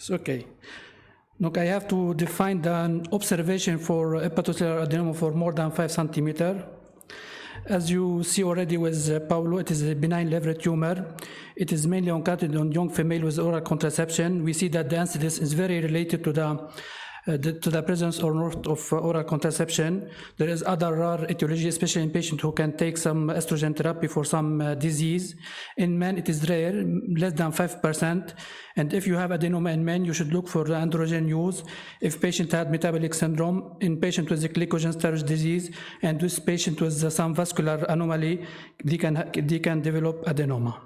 Okay. Look, I have to define an observation for hepatocellular adenoma for more than 5 centimeters. As you see already with Paulo, it is a benign liver tumor. It is mainly encountered on young female with oral contraception. We see that the incidence is very related to the presence or not of oral contraception. There is other rare etiology, especially in patients who can take some estrogen therapy for some disease. In men, it is rare, less than 5%. And if you have adenoma in men, you should look for the androgen use. If patient had metabolic syndrome, in patient with glycogen storage disease, and with patient with some vascular anomaly, they can develop adenoma.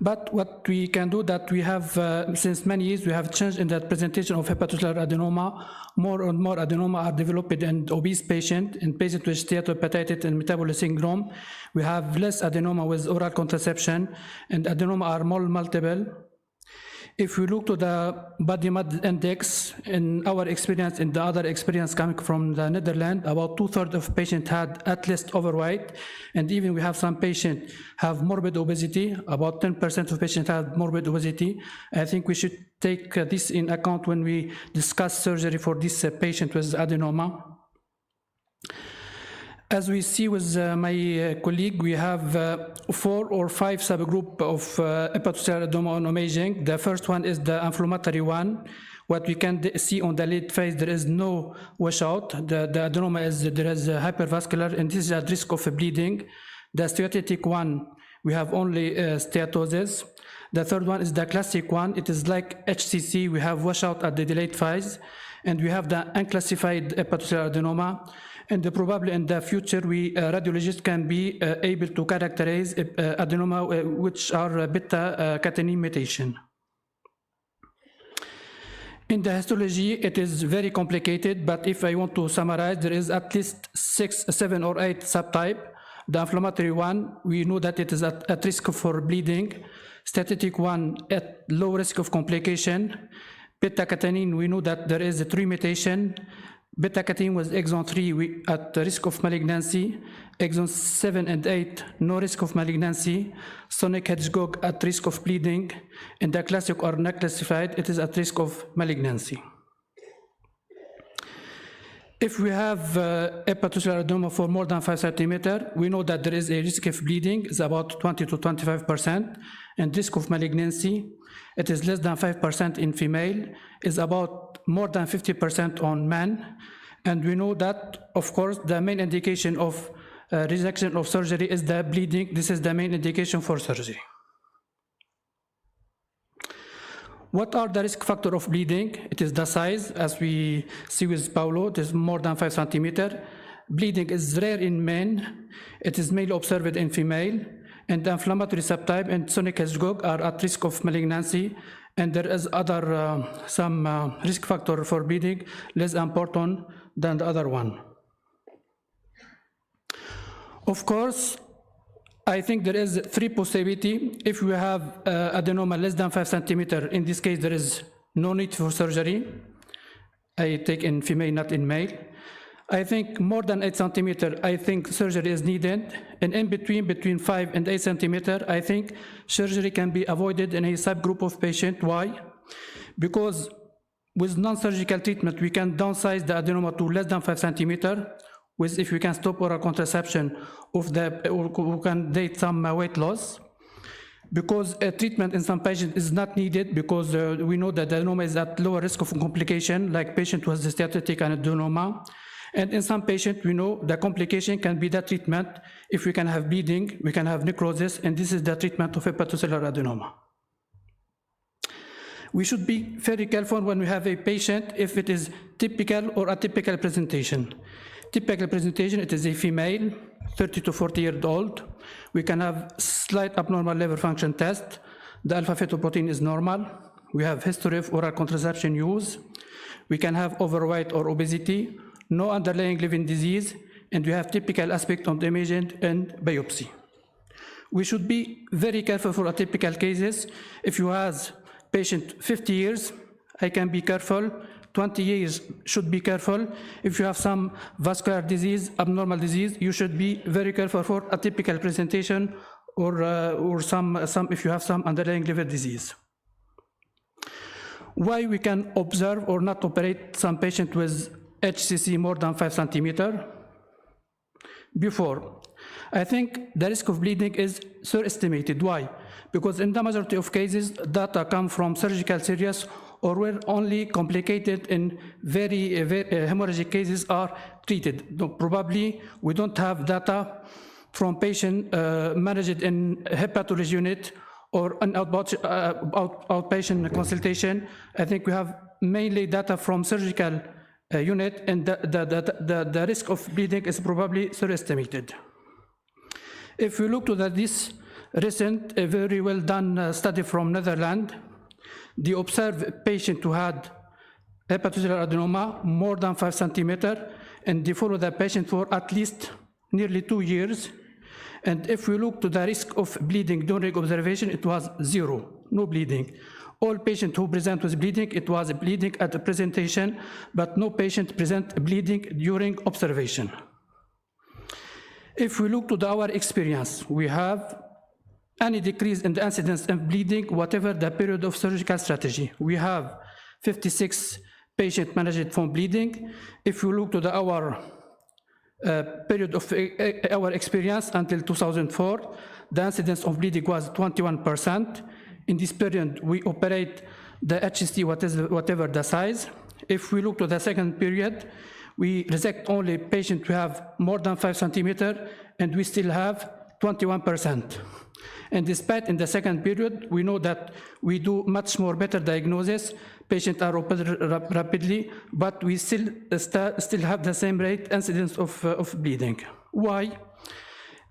But what we can do that we have, since many years, we have changed in that presentation of hepatocellular adenoma. More and more adenoma are developed in obese patients, in patients with steatohepatitis and metabolic syndrome. We have less adenoma with oral contraception, and adenoma are more multiple. If we look to the body mass index, in our experience, in the other experience coming from the Netherlands, about 2/3 of patients had at least overweight, and even we have some patients have morbid obesity. About 10% of patients have morbid obesity. I think we should take this in account when we discuss surgery for this patient with adenoma. As we see with my colleague, we have 4 or 5 subgroups of hepatocellular adenoma on imaging. The first one is the inflammatory one. What we can see on the late phase, there is no washout. The adenoma there is hypervascular, and this is at risk of bleeding. The steatotic one, we have only steatosis. The third one is the classic one. It is like HCC. We have washout at the delayed phase, and we have the unclassified hepatocellular adenoma. And probably in the future, radiologists can be able to characterize adenoma which are beta-catenin mutation. In the histology, it is very complicated, but if I want to summarize, there is at least 6, 7, or 8 subtypes. The inflammatory one, we know that it is at risk for bleeding. Steatotic one, at low risk of complication. Beta-catenin, we know that there is a 3 mutation. Beta-catenin was exon 3 at the risk of malignancy. Exon 7 and 8, no risk of malignancy. Sonic Hedgehog at risk of bleeding. And the classic or not classified, it is at risk of malignancy. If we have hepatocellular adenoma for more than 5 centimeters, we know that there is a risk of bleeding, is about 20 to 25%, and risk of malignancy, it is less than 5% in female, is about more than 50% on men, and we know that, of course, the main indication of resection of surgery is the bleeding. This is the main indication for surgery. What are the risk factors of bleeding? It is the size, as we see with Paulo, it is more than 5 centimeters. Bleeding is rare in men, it is mainly observed in female, and the inflammatory subtype and Sonic Hedgehog are at risk of malignancy, and there is other some risk factor for bleeding less important than the other one. Of course, I think there is 3 possibilities. If we have adenoma less than 5 centimeters, in this case there is no need for surgery. I take in female, not in male. I think more than 8 centimeters, I think surgery is needed. And in between 5 and 8 centimeters, I think surgery can be avoided in a subgroup of patients. Why? Because with non-surgical treatment, we can downsize the adenoma to less than 5 centimeters. If we can stop oral contraception, we can date some weight loss. Because treatment in some patients is not needed, because we know that the adenoma is at lower risk of complication, like patient with steatotic adenoma. And in some patients, we know the complication can be the treatment. If we can have bleeding, we can have necrosis, and this is the treatment of hepatocellular adenoma. We should be very careful when we have a patient if it is typical or atypical presentation. Typical presentation, it is a female, 30 to 40 years old. We can have slight abnormal liver function test. The alpha-fetoprotein is normal. We have history of oral contraception use. We can have overweight or obesity, no underlying living disease, and we have typical aspect of the imaging and biopsy. We should be very careful for atypical cases. If you have patient 50 years, I can be careful. 20 years should be careful. If you have some vascular disease, abnormal disease, you should be very careful for atypical presentation or if you have some underlying liver disease. Why we can observe or not operate some patient with HCC more than 5 centimeter? Before, I think the risk of bleeding is surestimated. Why? Because in the majority of cases, data come from surgical series or where only complicated in very hemorrhagic cases are treated. Probably we don't have data from patient managed in hepatology unit or an outpatient consultation. I think we have mainly data from surgical unit, and the risk of bleeding is probably surestimated. If we look to this recent, very well done study from Netherlands, they observed patient who had hepatocellular adenoma more than 5 centimeter, and they follow the patient for at least nearly 2 years. And if we look to the risk of bleeding during observation, it was 0, no bleeding. All patients who present with bleeding, it was bleeding at the presentation, but no patient present bleeding during observation. If we look to our experience, we have any decrease in the incidence of bleeding, whatever the period of surgical strategy. We have 56 patients managed from bleeding. If we look to our period of our experience until 2004, the incidence of bleeding was 21%. In this period, we operate the HCC, whatever the size. If we look to the second period, we resect only patients who have more than 5 centimeter, and we still have 21%. And despite in the second period, we know that we do much more better diagnosis. Patients are opened rapidly, but we still have the same rate incidence of bleeding. Why?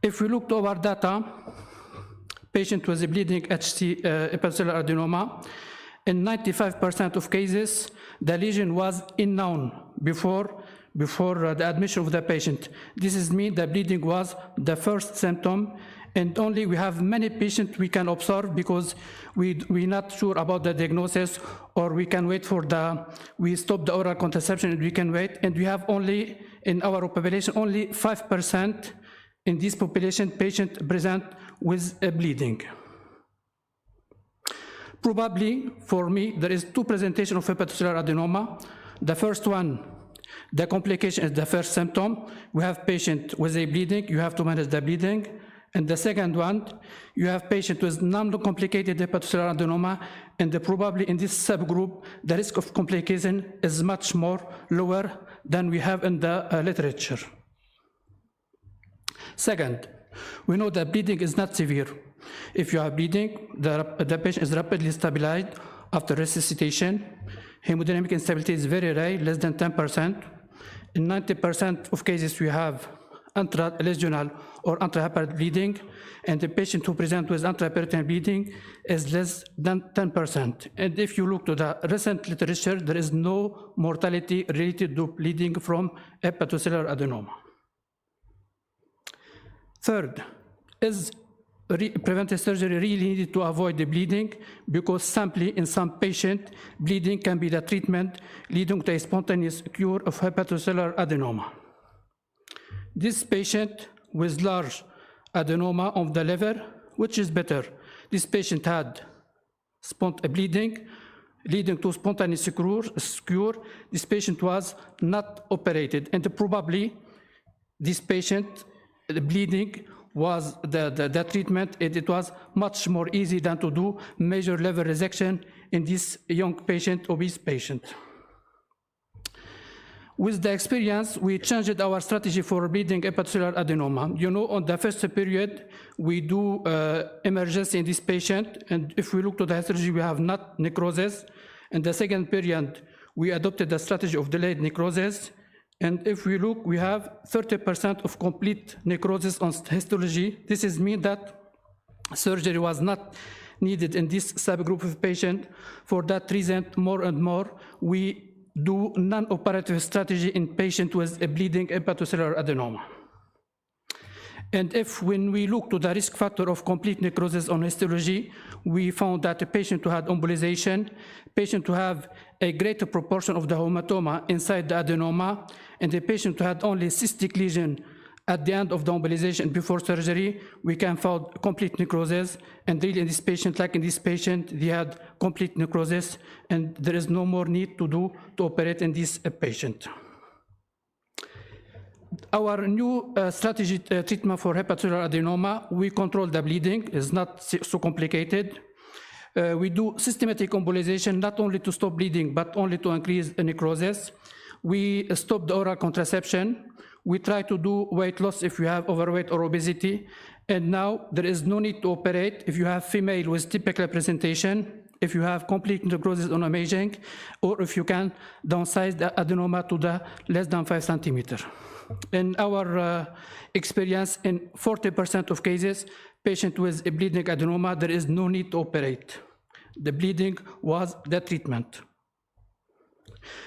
If we look to our data, patient with bleeding hepatocellular adenoma, in 95% of cases, the lesion was unknown before the admission of the patient. This means the bleeding was the first symptom, and only we have many patients we can observe because we're not sure about the diagnosis, or we can wait for we stop the oral contraception and we can wait, and we have only, in our population, only 5% in this population patient present with a bleeding. Probably, for me, there is 2 presentations of hepatocellular adenoma. The first one, the complication is the first symptom. We have patient with a bleeding, you have to manage the bleeding. And the second one, you have patient with non-complicated hepatocellular adenoma, and probably in this subgroup, the risk of complication is much more lower than we have in the literature. Second, we know that bleeding is not severe. If you have bleeding, the patient is rapidly stabilized after resuscitation. Hemodynamic instability is very rare, less than 10%. In 90% of cases, we have intralesional or intrahepatic bleeding, and the patient who present with intraperitoneal bleeding is less than 10%. And if you look to the recent literature, there is no mortality related to bleeding from hepatocellular adenoma. Third, is preventive surgery really needed to avoid the bleeding? Because simply in some patient, bleeding can be the treatment leading to a spontaneous cure of hepatocellular adenoma. This patient with large adenoma of the liver, which is better? This patient had bleeding leading to spontaneous cure. This patient was not operated, and probably this patient, the bleeding was the treatment, and it was much more easy than to do major liver resection in this young patient, obese patient. With the experience, we changed our strategy for bleeding hepatocellular adenoma. You know, on the first period, we do emergency in this patient, and if we look to the histology, we have not necrosis. In the second period, we adopted the strategy of delayed necrosis. And if we look, we have 30% of complete necrosis on histology. This means that surgery was not needed in this subgroup of patient. For that reason, more and more, we do non-operative strategy in patient with a bleeding hepatocellular adenoma. And when we look to the risk factor of complete necrosis on histology, we found that a patient who had embolization, patient who have a greater proportion of the hematoma inside the adenoma, and a patient who had only cystic lesion At the end of the embolization before surgery, we can find complete necrosis, and really in this patient, like in this patient, they had complete necrosis, and there is no more need to operate in this patient. Our new strategy treatment for hepatocellular adenoma, we control the bleeding. It's not so complicated. We do systematic embolization, not only to stop bleeding, but only to increase necrosis. We stop the oral contraception. We try to do weight loss if you have overweight or obesity. And now there is no need to operate if you have female with typical presentation, if you have complete necrosis on imaging, or if you can downsize the adenoma to the less than 5 centimeters. In our experience, in 40% of cases, patient with a bleeding adenoma, there is no need to operate. The bleeding was the treatment.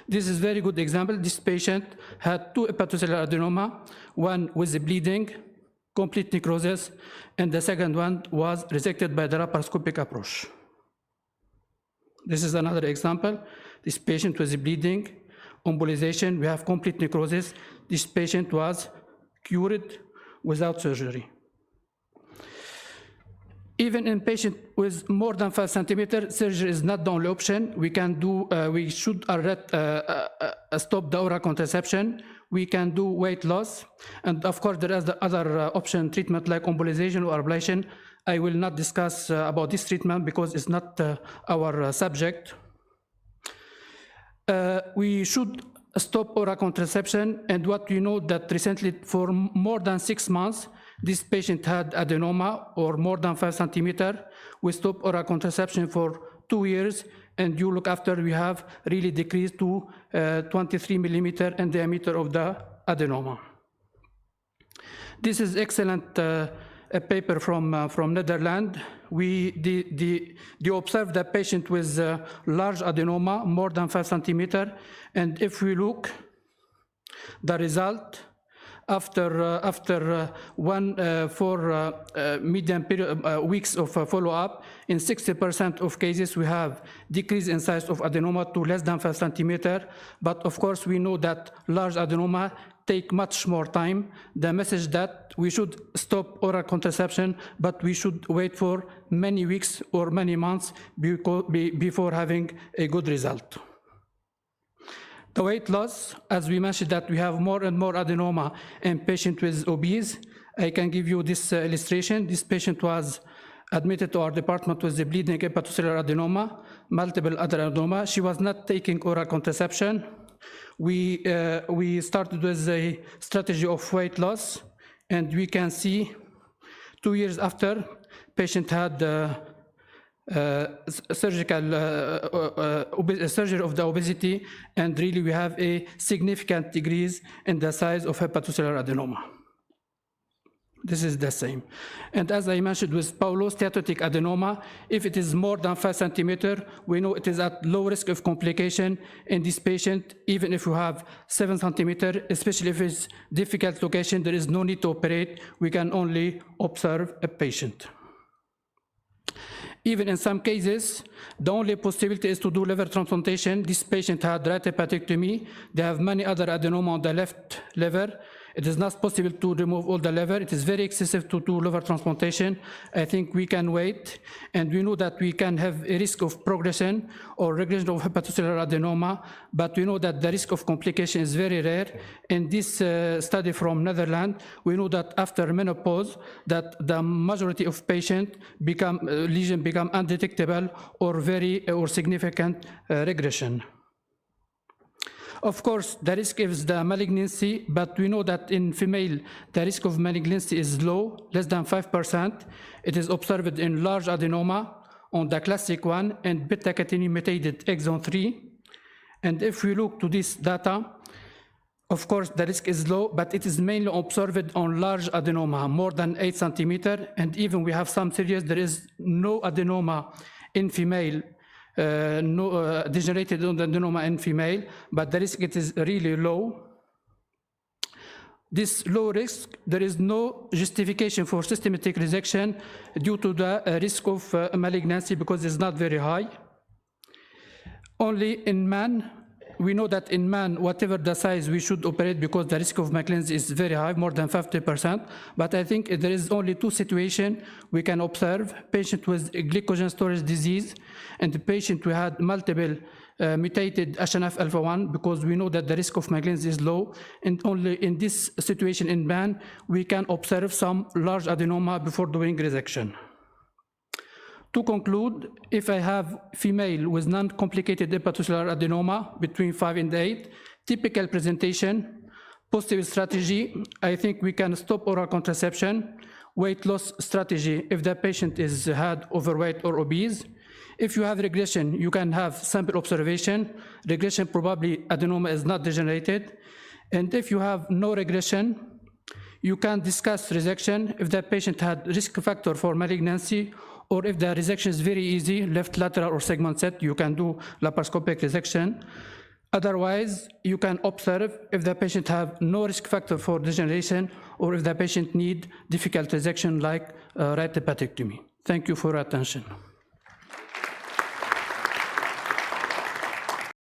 This is a very good example. This patient had 2 hepatocellular adenoma, one with the bleeding, complete necrosis, and the second one was resected by the laparoscopic approach. This is another example. This patient with the bleeding, embolization, we have complete necrosis. This patient was cured without surgery. Even in patient with more than 5 centimeters, surgery is not the only option. We can do, we should stop the oral contraception. We can do weight loss. And of course, there is the other option treatment like embolization or ablation. I will not discuss about this treatment because it's not our subject. We should stop oral contraception, and what we know that recently for more than 6 months, this patient had adenoma or more than 5 centimeters. We stop oral contraception for 2 years, and you look after we have really decreased to 23 millimeter in diameter of the adenoma. This is excellent a paper from Netherlands. They observed the patient with large adenoma, more than 5 centimeters, and if we look the result after 4 median period, weeks of follow-up, in 60% of cases we have decrease in size of adenoma to less than 5 centimeters. But of course we know that large adenoma take much more time. The message that we should stop oral contraception, but we should wait for many weeks or many months before having a good result. The weight loss, as we mentioned that we have more and more adenoma in patients with obese. I can give you this illustration. This patient was admitted to our department with the bleeding hepatocellular adenoma, multiple other adenoma. She was not taking oral contraception. We started with a strategy of weight loss, and we can see 2 years after, patient had surgical surgery of the obesity, and really we have a significant decrease in the size of hepatocellular adenoma. This is the same. And as I mentioned with Paulo, steatotic adenoma, if it is more than 5 centimeters, we know it is at low risk of complication in this patient. Even if you have 7 centimeters, especially if it's difficult location, there is no need to operate. We can only observe a patient. Even in some cases, the only possibility is to do liver transplantation. This patient had right hepatectomy. They have many other adenoma on the left liver. It is not possible to remove all the liver. It is very excessive to do liver transplantation. I think we can wait, and we know that we can have a risk of progression or regression of hepatocellular adenoma, but we know that the risk of complication is very rare. In this study from Netherlands, we know that after menopause, that the majority of patients lesion become undetectable or significant regression. Of course, the risk is the malignancy, but we know that in female, the risk of malignancy is low, less than 5%. It is observed in large adenoma on the classic one and beta-catenin mutated exon 3. And if we look to this data, of course, the risk is low, but it is mainly observed on large adenoma, more than 8 centimeters. And even we have some series, there is no adenoma in female, no degenerated adenoma in female, but the risk it is really low. This low risk, there is no justification for systematic resection due to the risk of malignancy because it's not very high. Only in men, we know that in man, whatever the size, we should operate because the risk of McLean's is very high, more than 50%. But I think there is only two situations we can observe: patient with glycogen storage disease and the patient who had multiple mutated HNF alpha 1, because we know that the risk of McLean's is low. And only in this situation in man, we can observe some large adenoma before doing resection. To conclude, if I have female with non-complicated hepatocellular adenoma between 5 and 8, typical presentation, positive strategy, I think we can stop oral contraception. Weight loss strategy if the patient is had overweight or obese. If you have regression, you can have sample observation. Regression, probably adenoma is not degenerated. And if you have no regression, you can discuss resection if the patient had risk factor for malignancy, or if the resection is very easy, left lateral or segment set, you can do laparoscopic resection. Otherwise, you can observe if the patient have no risk factor for degeneration, or if the patient need difficult resection like right hepatectomy. Thank you for your attention.